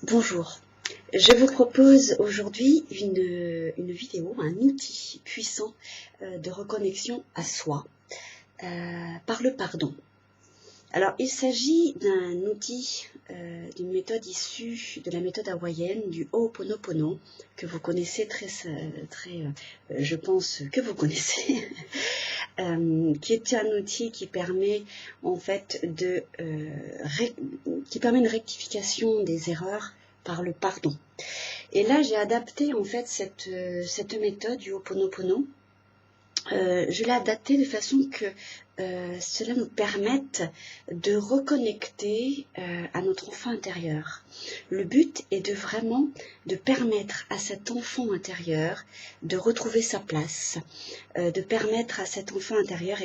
Bonjour, je vous propose aujourd'hui une vidéo, un outil puissant de reconnexion à soi par le pardon. Alors il s'agit d'un outil, d'une méthode issue de la méthode hawaïenne du Ho'oponopono que vous connaissez je pense que vous connaissez, qui est un outil qui permet en fait qui permet une rectification des erreurs par le pardon. Et là, j'ai adapté en fait cette méthode du Ho'oponopono. Je l'ai adaptée de façon que cela nous permette de reconnecter à notre enfant intérieur. Le but est de permettre à cet enfant intérieur de retrouver sa place, de permettre à cet enfant intérieur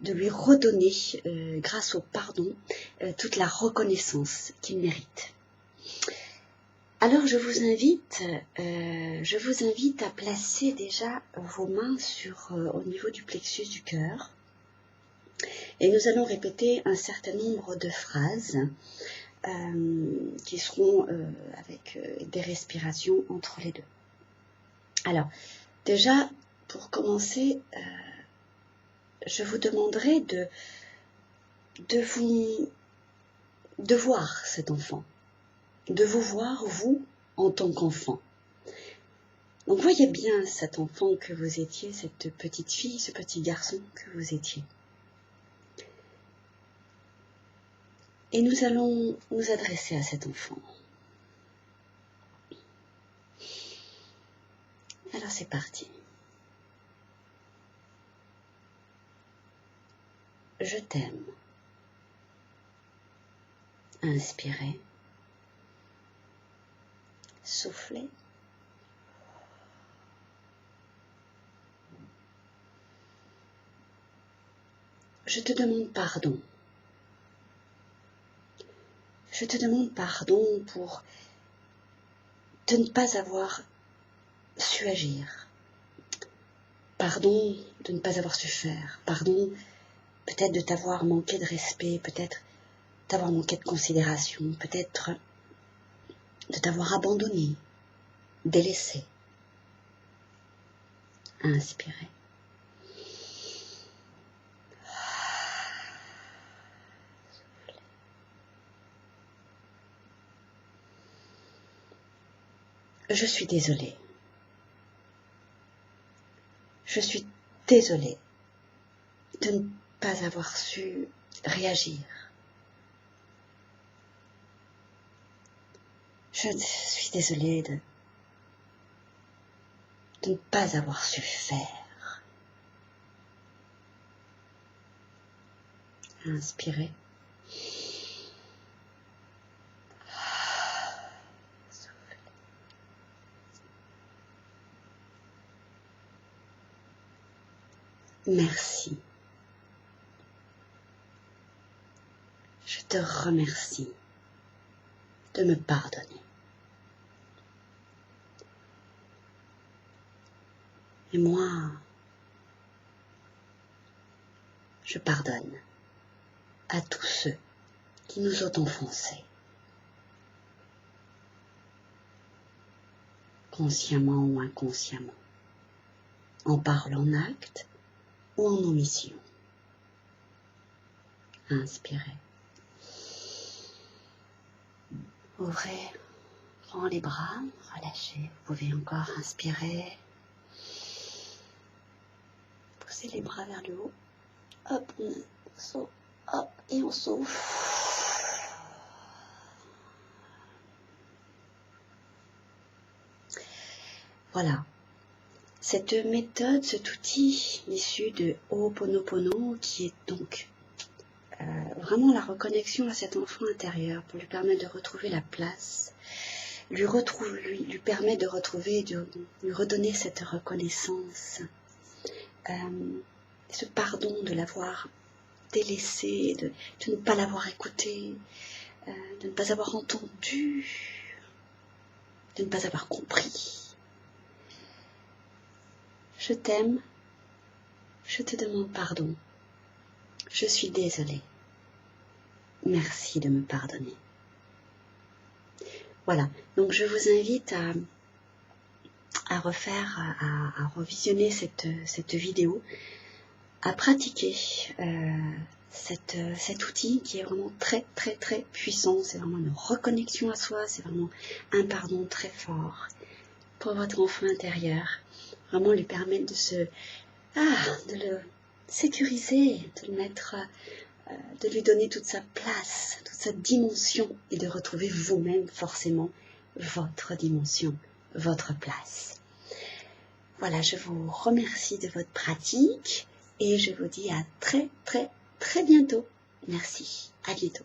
de lui redonner, grâce au pardon, toute la reconnaissance qu'il mérite. Alors je vous invite à placer déjà vos mains au niveau du plexus du cœur, et nous allons répéter un certain nombre de phrases qui seront avec des respirations entre les deux. Alors déjà, pour commencer, je vous demanderai de voir cet enfant, de vous voir, vous, en tant qu'enfant. Donc voyez bien cet enfant que vous étiez, cette petite fille, ce petit garçon que vous étiez. Et nous allons nous adresser à cet enfant. Alors c'est parti. Je t'aime. Inspirez. Soufflez. Je te demande pardon. Je te demande pardon de ne pas avoir su agir. Pardon de ne pas avoir su faire. Pardon peut-être de t'avoir manqué de respect, peut-être d'avoir manqué de considération, peut-être de t'avoir abandonné, délaissé. Inspirez. Je suis désolée. Je suis désolée de ne pas avoir su réagir. Je suis désolée de ne pas avoir su faire. Inspirez. Soufflez. Merci. Je te remercie de me pardonner. Et moi, je pardonne à tous ceux qui nous ont offensés, consciemment ou inconsciemment, en parole, en acte ou en omission. Inspirez. Ouvrez grand les bras, relâchez. Vous pouvez encore inspirer. Poussez les bras vers le haut. Hop, on souffle. Hop, et on souffle. Voilà. Cette méthode, cet outil issu de Ho'oponopono, qui est donc vraiment la reconnexion à cet enfant intérieur pour lui permettre de retrouver la place, lui permet de lui redonner cette reconnaissance, ce pardon de l'avoir délaissé, de ne pas l'avoir écouté, de ne pas avoir entendu, de ne pas avoir compris. Je t'aime, je te demande pardon, je suis désolée. Merci de me pardonner. Voilà, donc je vous invite à refaire, à revisionner cette vidéo, à pratiquer cet outil qui est vraiment très très très puissant. C'est vraiment une reconnexion à soi, c'est vraiment un pardon très fort pour votre enfant intérieur. Vraiment lui permettre de le sécuriser, de le mettre, de lui donner toute sa place, toute sa dimension et de retrouver vous-même forcément votre dimension, votre place. Voilà, je vous remercie de votre pratique et je vous dis à très très très bientôt. Merci, à bientôt.